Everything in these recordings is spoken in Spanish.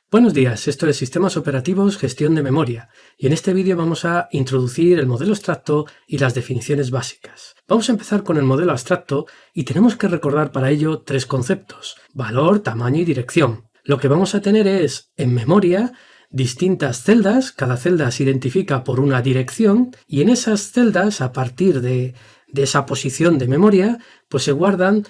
Buenos días, esto es Sistemas Operativos, Gestión de Memoria, y en este vídeo vamos a introducir el modelo abstracto y las definiciones básicas. Vamos a empezar con el modelo abstracto y tenemos que recordar para ello tres conceptos: valor, tamaño y dirección. Lo que vamos a tener es, en memoria, distintas celdas, cada celda se identifica por una dirección, y en esas celdas, a partir de esa posición de memoria, pues se guardan,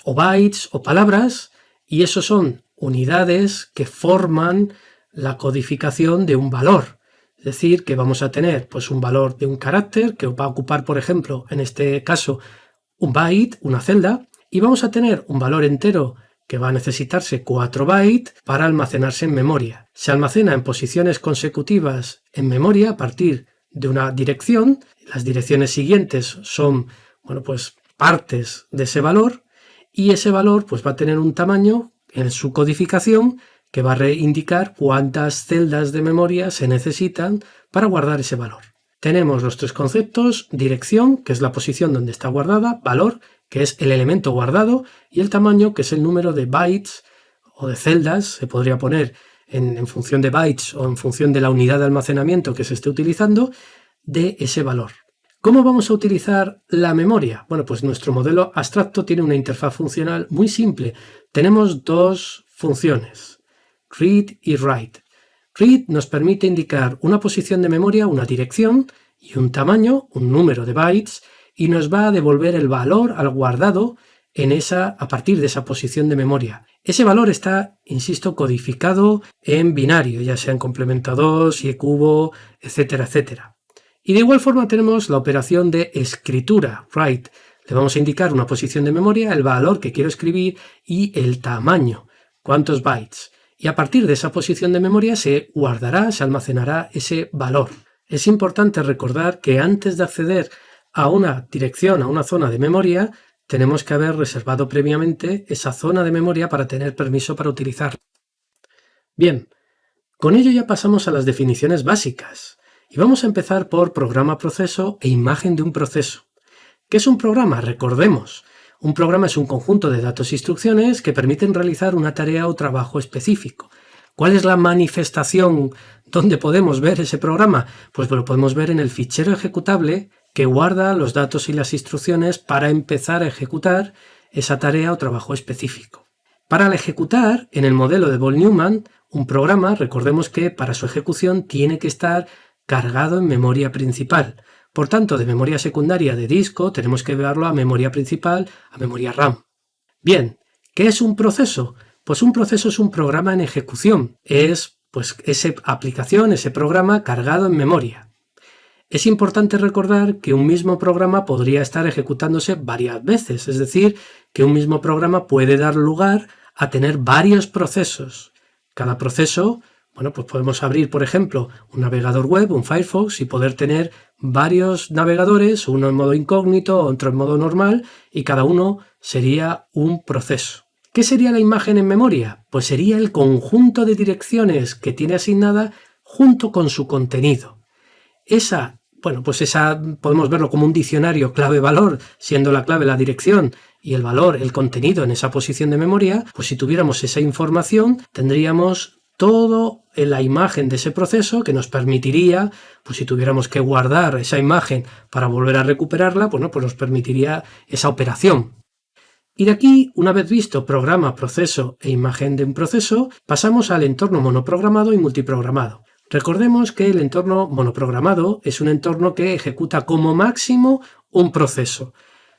o bytes o palabras, y esos son unidades que forman la codificación de un valor. Es decir, que vamos a tener pues un valor de un carácter que va a ocupar, por ejemplo, en este caso, un byte, una celda, y vamos a tener un valor entero que va a necesitarse 4 bytes para almacenarse en memoria. Se almacena en posiciones consecutivas en memoria a partir de una dirección. Las direcciones siguientes son, partes de ese valor, y ese valor pues va a tener un tamaño en su codificación que va a indicar cuántas celdas de memoria se necesitan para guardar ese valor. Tenemos los tres conceptos: dirección, que es la posición donde está guardada; valor, que es el elemento guardado; y el tamaño, que es el número de bytes o de celdas, se podría poner en función de bytes o en función de la unidad de almacenamiento que se esté utilizando de ese valor. ¿Cómo vamos a utilizar la memoria? Bueno, pues nuestro modelo abstracto tiene una interfaz funcional muy simple. Tenemos dos funciones, read y write. Read nos permite indicar una posición de memoria, una dirección y un tamaño, un número de bytes, y nos va a devolver el valor al guardado a partir de esa posición de memoria. Ese valor está, insisto, codificado en binario, ya sea en complemento 2, y cubo, etcétera, etcétera. Y de igual forma tenemos la operación de escritura, write. Le vamos a indicar una posición de memoria, el valor que quiero escribir y el tamaño, cuántos bytes. Y a partir de esa posición de memoria se guardará, se almacenará ese valor. Es importante recordar que antes de acceder a una dirección, a una zona de memoria, tenemos que haber reservado previamente esa zona de memoria para tener permiso para utilizarla. Bien, con ello ya pasamos a las definiciones básicas. Y vamos a empezar por programa, proceso e imagen de un proceso. ¿Qué es un programa? Recordemos, un programa es un conjunto de datos e instrucciones que permiten realizar una tarea o trabajo específico. ¿Cuál es la manifestación donde podemos ver ese programa? Pues lo podemos ver en el fichero ejecutable que guarda los datos y las instrucciones para empezar a ejecutar esa tarea o trabajo específico. Para ejecutar, en el modelo de Boole-Newman, un programa, recordemos que para su ejecución tiene que estar cargado en memoria principal. Por tanto, de memoria secundaria de disco tenemos que llevarlo a memoria principal, a memoria RAM. Bien, ¿qué es un proceso? Pues un proceso es un programa en ejecución. Es esa aplicación, ese programa cargado en memoria. Es importante recordar que un mismo programa podría estar ejecutándose varias veces, es decir, que un mismo programa puede dar lugar a tener varios procesos. Cada proceso, pues podemos abrir, por ejemplo, un navegador web, un Firefox, y poder tener varios navegadores, uno en modo incógnito, otro en modo normal, y cada uno sería un proceso. ¿Qué sería la imagen en memoria? Pues sería el conjunto de direcciones que tiene asignada junto con su contenido. Esa podemos verlo como un diccionario clave-valor, siendo la clave la dirección y el valor el contenido en esa posición de memoria. Pues si tuviéramos esa información, tendríamos todo en la imagen de ese proceso que nos permitiría, pues si tuviéramos que guardar esa imagen para volver a recuperarla, pues nos permitiría esa operación. Y de aquí, una vez visto programa, proceso e imagen de un proceso, pasamos al entorno monoprogramado y multiprogramado. Recordemos que el entorno monoprogramado es un entorno que ejecuta como máximo un proceso.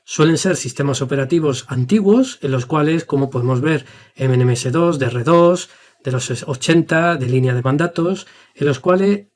Suelen ser sistemas operativos antiguos, en los cuales, como podemos ver, MMS2, DR2, de los 80, de línea de mandatos, en los cuales,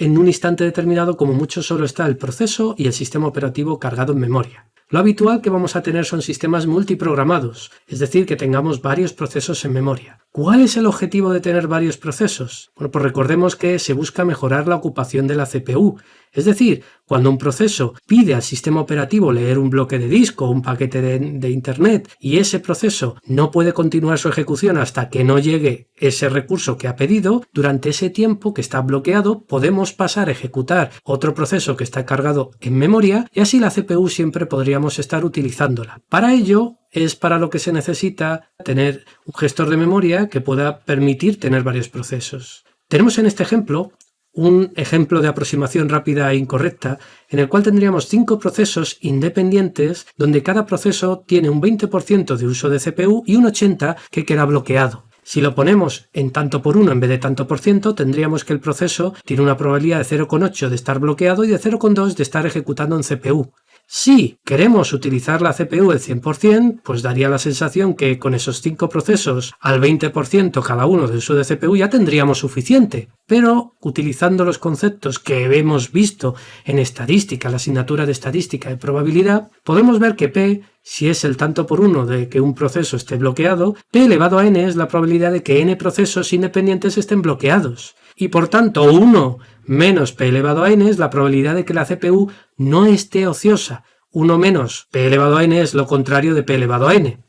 en un instante determinado, como mucho, solo está el proceso y el sistema operativo cargado en memoria. Lo habitual que vamos a tener son sistemas multiprogramados, es decir, que tengamos varios procesos en memoria. ¿Cuál es el objetivo de tener varios procesos? Pues recordemos que se busca mejorar la ocupación de la CPU. Es decir, cuando un proceso pide al sistema operativo leer un bloque de disco o un paquete de internet y ese proceso no puede continuar su ejecución hasta que no llegue ese recurso que ha pedido, durante ese tiempo que está bloqueado podemos pasar a ejecutar otro proceso que está cargado en memoria y así la CPU siempre podríamos estar utilizándola. Para ello es para lo que se necesita tener un gestor de memoria que pueda permitir tener varios procesos. Tenemos en este ejemplo un ejemplo de aproximación rápida e incorrecta en el cual tendríamos 5 procesos independientes donde cada proceso tiene un 20% de uso de CPU y un 80% que queda bloqueado. Si lo ponemos en tanto por 1 en vez de tanto por ciento, tendríamos que el proceso tiene una probabilidad de 0,8 de estar bloqueado y de 0,2 de estar ejecutando en CPU. Si queremos utilizar la CPU al 100%, pues daría la sensación que con esos 5 procesos al 20% cada uno de uso de CPU ya tendríamos suficiente. Pero utilizando los conceptos que hemos visto en estadística, la asignatura de estadística y probabilidad, podemos ver que P, si es el tanto por 1 de que un proceso esté bloqueado, P elevado a n es la probabilidad de que n procesos independientes estén bloqueados. Y por tanto 1 menos P elevado a n es la probabilidad de que la CPU no esté ociosa. 1 menos P elevado a n es lo contrario de P elevado a n.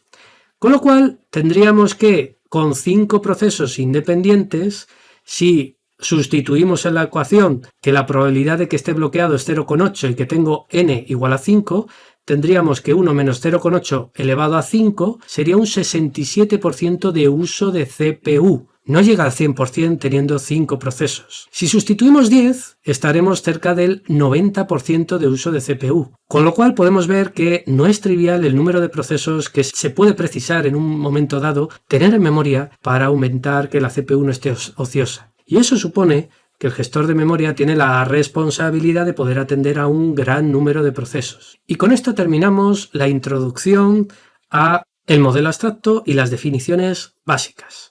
Con lo cual tendríamos que con 5 procesos independientes, si sustituimos en la ecuación que la probabilidad de que esté bloqueado es 0,8 y que tengo n igual a 5, tendríamos que 1 menos 0,8 elevado a 5 sería un 67% de uso de CPU. No llega al 100% teniendo 5 procesos. Si sustituimos 10, estaremos cerca del 90% de uso de CPU. Con lo cual podemos ver que no es trivial el número de procesos que se puede precisar en un momento dado tener en memoria para aumentar que la CPU no esté ociosa. Y eso supone que el gestor de memoria tiene la responsabilidad de poder atender a un gran número de procesos. Y con esto terminamos la introducción a el modelo abstracto y las definiciones básicas.